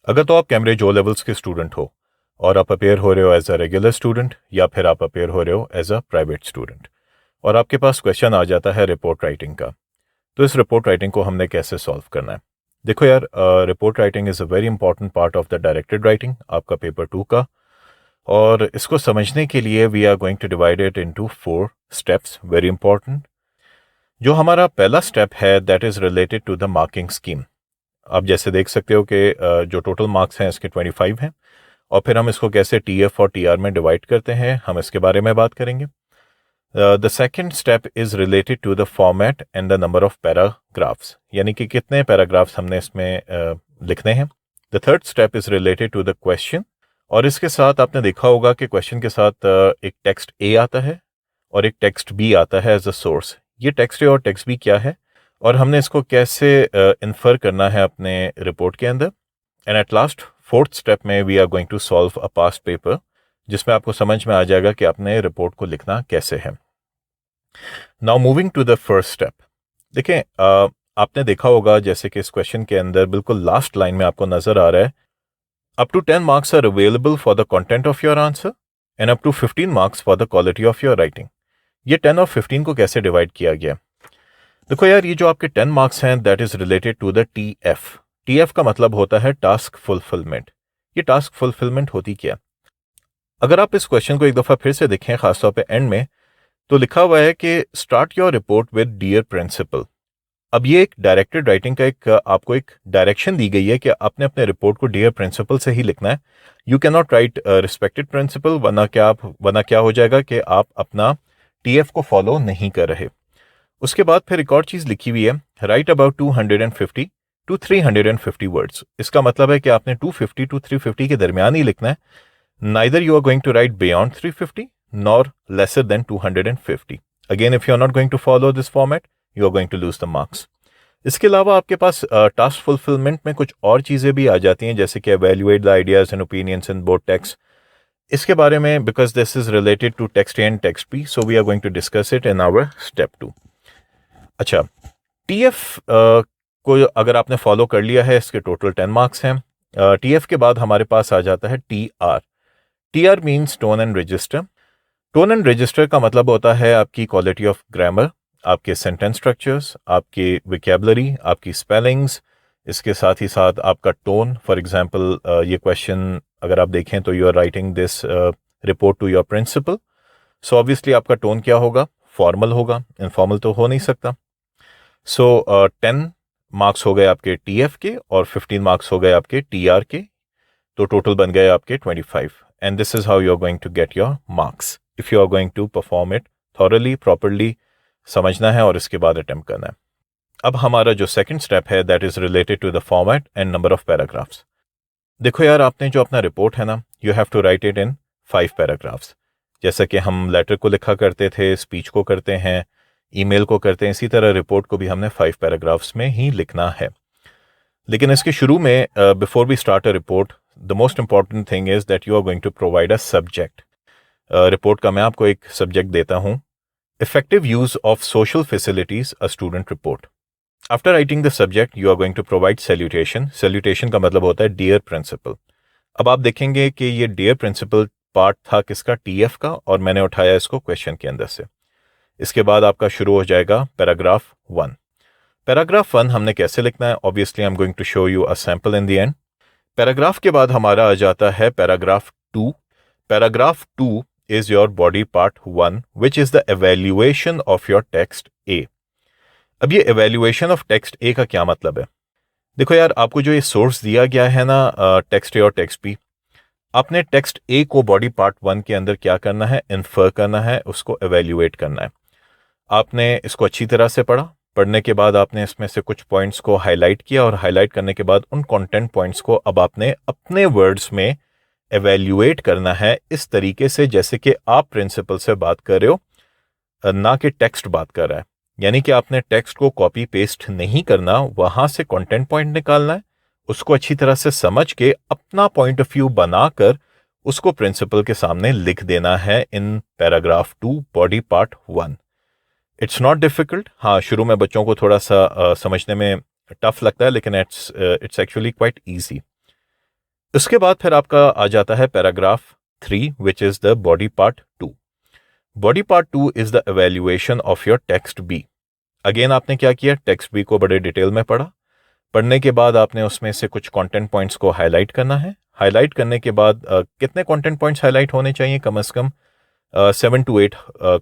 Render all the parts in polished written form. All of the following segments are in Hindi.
अगर तो आप कैम्ब्रिज ओ लेवल्स के स्टूडेंट हो और आप अपेयर हो रहे हो एज अ रेगुलर स्टूडेंट या फिर आप अपेयर हो रहे हो एज अ प्राइवेट स्टूडेंट और आपके पास क्वेश्चन आ जाता है रिपोर्ट राइटिंग का, तो इस रिपोर्ट राइटिंग को हमने कैसे सॉल्व करना है। देखो यार, report writing is a very important part of the directed writing आपका पेपर 2 का। और इसको समझने के लिए we are going to divide it into 4 steps, very important. जो हमारा पहला स्टेप है that is related to the marking scheme. आप जैसे देख सकते हो कि जो टोटल मार्क्स हैं इसके 25 हैं और फिर हम इसको कैसे टीएफ और टीआर में डिवाइड करते हैं हम इसके बारे में बात करेंगे। The second step is related to the format and the number of paragraphs, यानी कि कितने पैराग्राफ्स हमने इसमें लिखने हैं। The third step is related to the question, और इसके साथ आपने देखा होगा कि क्वेश्चन के साथ एक टेक्स्ट ए आता है और एक टेक्स्ट बी आता है एज अ सोर्स। ये टेक्स्ट ए और टेक्स्ट बी क्या है और हमने इसको कैसे इन्फर करना है अपने रिपोर्ट के अंदर। And at last fourth step में we are going to solve a past paper, जिसमें आपको समझ में आ जाएगा कि आपने रिपोर्ट को लिखना कैसे है। Now moving to the first step. देखें, आपने देखा होगा जैसे कि इस क्वेश्चन के अंदर बिल्कुल लास्ट लाइन में आपको नजर आ रहा है, up to 10 marks are available for the content of your answer and up to 15 marks for the quality of your writing. ये 10 और 15 को कैसे डिवाइड किया गया। देखो यार, ये जो आपके 10 मार्क्स हैं that is related to the TF. TF का मतलब होता है टास्क फुलफिलमेंट। ये टास्क फुलफिलमेंट होती क्या। अगर आप इस क्वेश्चन को एक दफा फिर से देखें, खासतौर पे एंड में, तो लिखा हुआ है कि start your report with dear principal. अब ये एक डायरेक्टेड राइटिंग का एक आपको एक डायरेक्शन दी गई है कि आपने अपने रिपोर्ट को डियर प्रिंसिपल से ही लिखना है। You can not write respected principal, वरना क्या हो जाएगा कि आप अपना टीएफ को फॉलो नहीं कर रहे। उसके बाद फिर एक और चीज लिखी हुई है, राइट अबाउट 250 टू 350 वर्ड्स। इसका मतलब है कि आपने 250 टू 350 के दरमियान ही लिखना है। Neither you are going to write beyond 350 nor lesser than 250। Again, if you are not going to follow this format you are going to lose the marks. इसके अलावा आपके पास टास्क फुलफिलमेंट में कुछ और चीजें भी आ जाती हैं, जैसे कि evaluate the ideas and opinions in both text. इसके बारे में, because this is related to text A and text B, so we are going to discuss it in our step 2। अच्छा, टीएफ को अगर आपने फॉलो कर लिया है, इसके टोटल 10 मार्क्स हैं। टीएफ के बाद हमारे पास आ जाता है TR. TR means tone and register. Tone and register का मतलब होता है आपकी क्वालिटी ऑफ ग्रामर, आपके सेंटेंस स्ट्रक्चर्स, आपकी विकेबलरी, आपकी स्पेलिंग्स, इसके साथ ही साथ आपका टोन। फॉर एग्जांपल, ये क्वेश्चन अगर आप देखें तो you are writing this report to your principal, so obviously आपका टोन क्या होगा, फॉर्मल होगा, इनफॉर्मल तो हो नहीं सकता। सो 10 मार्क्स हो गए आपके टीएफ के और 15 मार्क्स हो गए आपके टीआर के, तो टोटल बन गए आपके 25। And this is how you are going to get your marks if you are going to perform it thoroughly, properly समझना है और इसके बाद अटेम्प्ट करना है। अब हमारा जो सेकंड स्टेप है that is related to the format and number of paragraphs. देखो यार, आपने जो अपना रिपोर्ट है ना, you have to write it in 5 paragraphs. जैसा कि हम लेटर को लिखा करते थे, स्पीच को करते हैं, ईमेल को करते हैं, इसी तरह रिपोर्ट को भी हमने 5 पैराग्राफ्स में ही लिखना है। लेकिन इसके शुरू में, before we start a report, the most important thing is that you are going to provide a subject. Report का मैं आपको एक सब्जेक्ट देता हूं, effective use of social facilities a student report. After writing the subject you are going to provide salutation. Salutation का मतलब होता है डियर प्रिंसिपल। अब आप देखेंगे कि ये डियर प्रिंसिपल पार्ट था किसका, टीएफ का, और मैंने उठाया इसको क्वेश्चन के अंदर से। इसके बाद आपका शुरू हो जाएगा पैराग्राफ 1। पैराग्राफ 1 हमने कैसे लिखना है, obviously I am going to show you a sample in the end. Paragraph के बाद हमारा आ जाता है paragraph 2। Paragraph 2 is your body part 1 which is the evaluation of your text A. अब ये एवेल्युएशन ऑफ टेक्स्ट ए का क्या मतलब है। देखो यार, आपको जो ये सोर्स दिया गया है ना, टेक्स्ट ए और टेक्स्ट बी, आपने टेक्स्ट ए को बॉडी पार्ट 1 के अंदर क्या करना है, इन्फर करना है, उसको एवेल्युएट करना है। आपने इसको अच्छी तरह से पढ़ा, पढ़ने के बाद आपने इसमें से कुछ पॉइंट्स को हाईलाइट किया और हाईलाइट करने के बाद उन कंटेंट पॉइंट्स को अब आपने अपने वर्ड्स में एवेल्युएट करना है, इस तरीके से जैसे कि आप प्रिंसिपल से बात कर रहे हो, ना कि टेक्स्ट बात कर रहा है। यानी कि आपने टेक्स्ट को कॉपी पेस्ट नहीं करना, वहां से कंटेंट पॉइंट निकालना है, उसको अच्छी तरह से समझ के अपना पॉइंट ऑफ व्यू बनाकर उसको प्रिंसिपल के सामने लिख देना है in paragraph 2 body part 1। It's not difficult. हाँ, शुरू में बच्चों को थोड़ा सा समझने में टफ लगता है, लेकिन इट्स एक्चुअली क्वाइट ईजी। उसके बाद फिर आपका आ जाता है paragraph 3 which is the body part 2. Body part 2 is the evaluation of your text B. Again आपने क्या किया, टेक्स्ट बी को बड़े डिटेल में पढ़ा. पढ़ने के बाद आपने उसमें से कुछ कंटेंट पॉइंट्स को हाईलाइट करना है. हाईलाइट करने के बाद कितने कंटेंट पॉइंट्स हाईलाइट होने चाहिए, कम से कम 7 to 8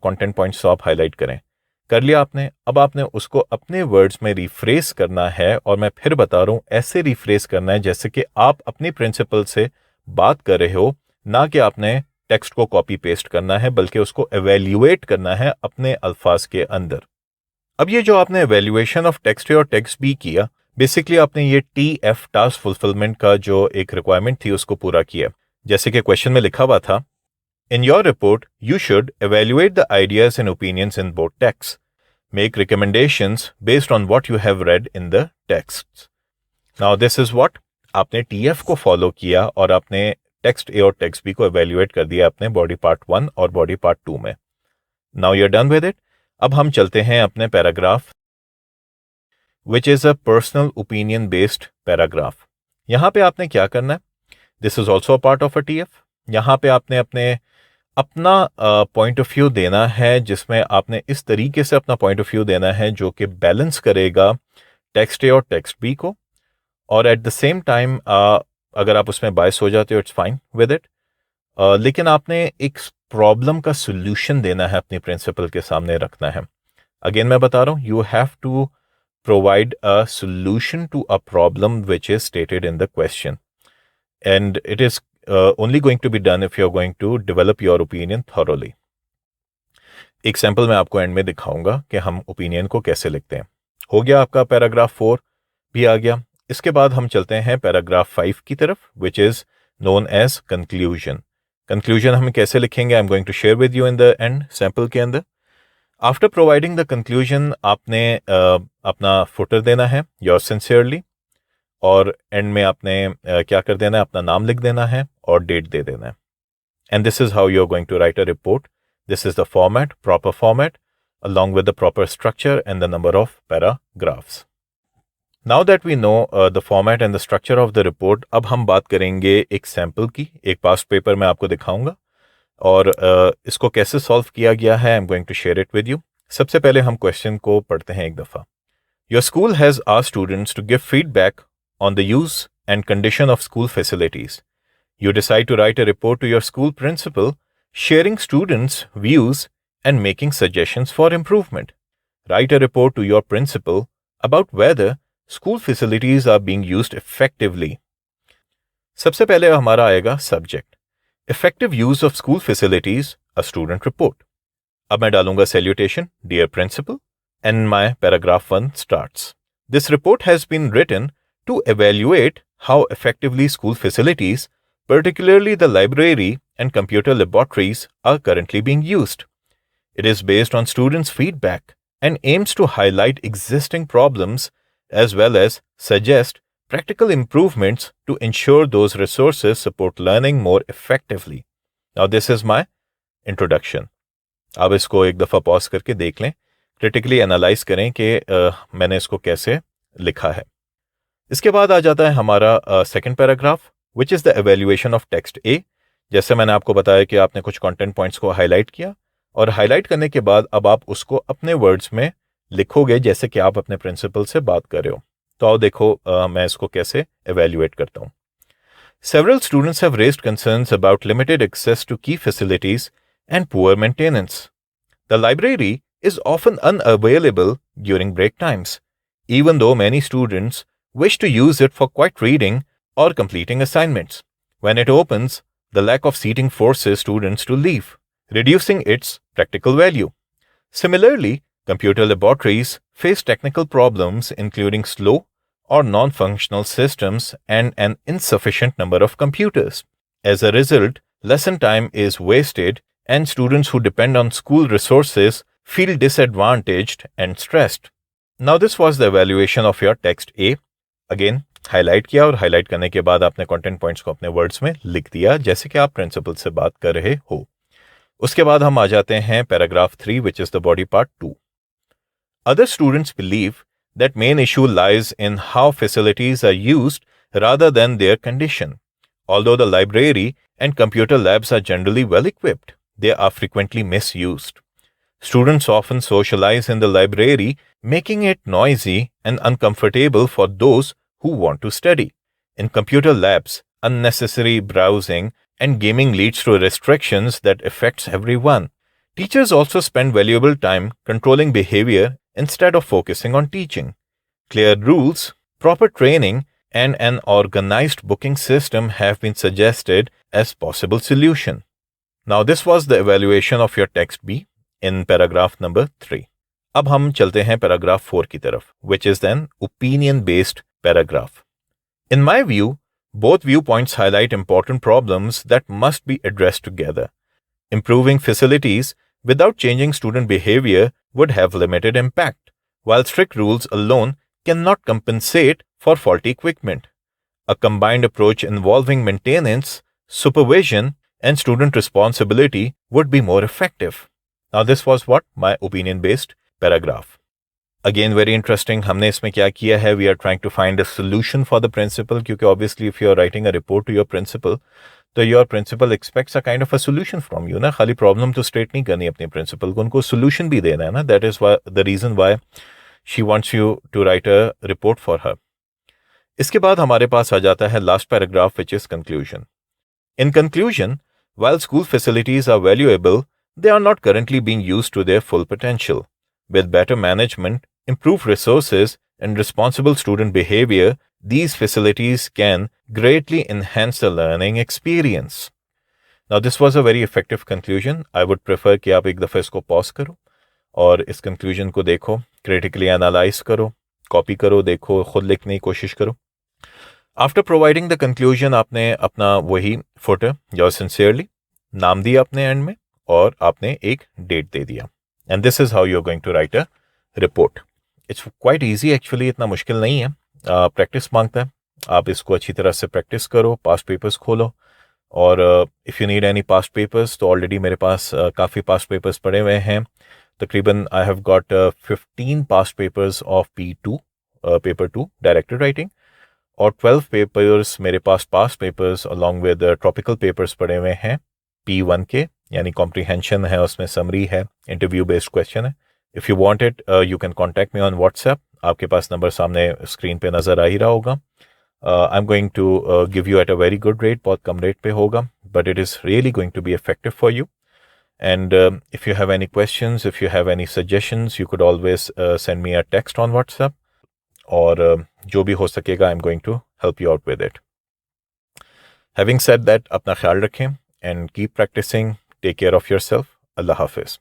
कंटेंट पॉइंट्स आप हाईलाइट करें. कर लिया आपने. अब आपने उसको अपने वर्ड्स में रिफ्रेस करना है, और मैं फिर बता रहा हूँ ऐसे रिफ्रेस करना है जैसे कि आप अपनी प्रिंसिपल से बात कर रहे हो, ना कि आपने टेक्स्ट को कॉपी पेस्ट करना है, बल्कि उसको एवेल्युएट करना है अपने अल्फाज के अंदर. अब ये जो आपने एवेल्युएशन ऑफ टेक्स्ट ए और टेक्स्ट बी किया, बेसिकली आपने ये TF टास्क फुलफिलमेंट का जो एक रिक्वायरमेंट थी उसको पूरा किया. जैसे कि क्वेश्चन में लिखा हुआ था, In your report, you should evaluate the ideas and opinions in both texts. Make recommendations based on what you have read in the texts. Now this is what? आपने TF को फॉलो किया और आपने टेक्स्ट ए और टेक्स्ट बी को एवेल्युएट कर दिया अपने बॉडी पार्ट 1 और बॉडी पार्ट 2 में. Now you're done with it. अब हम चलते हैं अपने paragraph which is a personal opinion based paragraph. यहाँ पे आपने क्या करना है? This is also a part of a TF. यहाँ पे आपने अपना पॉइंट ऑफ व्यू देना है, जिसमें आपने इस तरीके से अपना पॉइंट ऑफ व्यू देना है जो कि बैलेंस करेगा टेक्स्ट ए और टेक्स्ट बी को, और एट द सेम टाइम अगर आप उसमें बायस हो जाते हो इट्स फाइन विद इट, लेकिन आपने एक प्रॉब्लम का सोल्यूशन देना है, अपनी प्रिंसिपल के सामने रखना है. अगेन मैं बता रहा हूँ, you have to provide a solution to a problem which is stated in the question, and it is only going to be done if you're going to develop your opinion thoroughly. एक सैंपल मैं आपको एंड में दिखाऊंगा कि हम ओपिनियन को कैसे लिखते हैं. हो गया आपका पैराग्राफ 4 भी आ गया. इसके बाद हम चलते हैं पैराग्राफ 5 की तरफ, which is known as conclusion. Conclusion हम कैसे लिखेंगे, I am going to share with you in the end sample के अंदर. आफ्टर प्रोवाइडिंग द कंक्लूजन आपने अपना फुटर देना है, योर सिंसियरली, और एंड में आपने क्या कर देना है, अपना नाम लिख देना है और डेट दे देना है. And this is how you are going to write a report. This is the format, proper format, along with the proper structure and the number of paragraphs. Now that we know the format and the structure of the report, अब हम बात करेंगे एक सैंपल की. एक पास्ट पेपर मैं आपको दिखाऊंगा और इसको कैसे सॉल्व किया गया है, I am going to share it with you. सबसे पहले हम क्वेश्चन को पढ़ते हैं एक दफ़ा. Your school has asked students to give feedback on the use and condition of school facilities. You decide to write a report to your school principal, sharing students' views and making suggestions for improvement. Write a report to your principal about whether school facilities are being used effectively. सबसे पहले हमारा आएगा subject, effective use of school facilities, a student report. अब मैं डालूंगा salutation, dear principal, and my paragraph 1 starts. This report has been written to evaluate how effectively school facilities, particularly the library and computer laboratories, are currently being used. It is based on students' feedback and aims to highlight existing problems as well as suggest practical improvements to ensure those resources support learning more effectively. Now this is my introduction. अब इसको एक दफ़ा पॉज करके देख लें, क्रिटिकली एनालाइज करें कि मैंने इसको कैसे लिखा है. इसके बाद आ जाता है हमारा second paragraph, which is the evaluation of text A. जैसे मैंने आपको बताया कि आपने कुछ कंटेंट पॉइंट्स को हाईलाइट किया, और हाईलाइट करने के बाद अब आप उसको अपने वर्ड्स में लिखोगे जैसे कि आप अपने प्रिंसिपल से बात कर रहे हो. तो आओ देखो मैं इसको कैसे एवेल्युएट करता हूँ. Several students have raised concerns about limited access to key facilities and poor maintenance. The library is often unavailable during break times, even though many students wish to use it for quiet reading or completing assignments. When it opens, the lack of seating forces students to leave, reducing its practical value. Similarly, computer laboratories face technical problems including slow or non-functional systems and an insufficient number of computers. As a result, lesson time is wasted and students who depend on school resources feel disadvantaged and stressed. Now this was the evaluation of your text A. Again highlight किया, और हाईलाइट करने के बाद आपने कंटेंट पॉइंट्स को अपने वर्ड्स में लिख दिया जैसे कि आप प्रिंसिपल से बात कर रहे हो. उसके बाद हम आ जाते हैं paragraph 3, which is the body part 2. Other students believe that main issue lies in how facilities are used rather than their condition. Although the library and computer labs are generally well equipped, they are frequently misused. Students often socialize in the library, making it noisy and uncomfortable for those who want to study. In computer labs, unnecessary browsing and gaming leads to restrictions that affects everyone. Teachers also spend valuable time controlling behavior instead of focusing on teaching. Clear rules, proper training, and an organized booking system have been suggested as possible solution. Now this was the evaluation of your text B in paragraph number 3. अब हम चलते हैं paragraph 4 की तरफ, which is then opinion-based paragraph. In my view, both viewpoints highlight important problems that must be addressed together. Improving facilities without changing student behavior would have limited impact, while strict rules alone cannot compensate for faulty equipment. A combined approach involving maintenance, supervision, and student responsibility would be more effective. Now this was what my opinion-based paragraph. Again, very interesting. हमने इसमें क्या किया है? We are trying to find a solution for the principal, क्योंकि obviously if you are writing a report to your principal, तो your principal expects a kind of a solution from you ना. खाली problem तो state नहीं करनी अपने principal को, उनको solution भी देना है ना. That is why the reason why she wants you to write a report for her. इसके बाद हमारे पास आ जाता है last paragraph, which is conclusion. In conclusion, while school facilities are valuable, they are not currently being used to their full potential. With better management, improved resources, and responsible student behavior, these facilities can greatly enhance the learning experience. Now, this was a very effective conclusion. I would prefer कि आप एक दफ़ा इसको pause करो और इस conclusion को देखो, critically analyze करो, copy करो, देखो, खुद लिखने की कोशिश करो. After providing the conclusion, आपने अपना वही footer, yours sincerely, नाम दिया अपने end में और आपने एक date दे दिया. And this is how you're going to write a report. It's quite easy actually, इतना मुश्किल नहीं है. प्रैक्टिस मांगता है. आप इसको अच्छी तरह से प्रैक्टिस करो, पास्ट पेपर्स खोलो और if you need any past papers तो ऑलरेडी मेरे पास काफ़ी पास्ट पेपर्स पड़े हुए हैं. तकरीबन I have got 15 past papers of P2 paper 2 directed writing और 12 पेपर्स मेरे पास past papers along with tropical papers पड़े हुए हैं P1 के, यानी कॉम्प्रीहेंशन है, उसमें समरी है, इंटरव्यू बेस्ड क्वेश्चन है. If you want it you can contact me on WhatsApp. आपके पास नंबर सामने स्क्रीन पे नज़र आ ही रहा होगा. I am going to give you at a very good rate, बहुत कम रेट पे होगा, but it is really going to be effective for you. And if you have any questions, if you have any suggestions, you could always send me a text on WhatsApp और जो भी हो सकेगा I am going to help you out with it. Having said that, अपना ख्याल रखें and keep practicing. Take care of yourself. Allah Hafiz.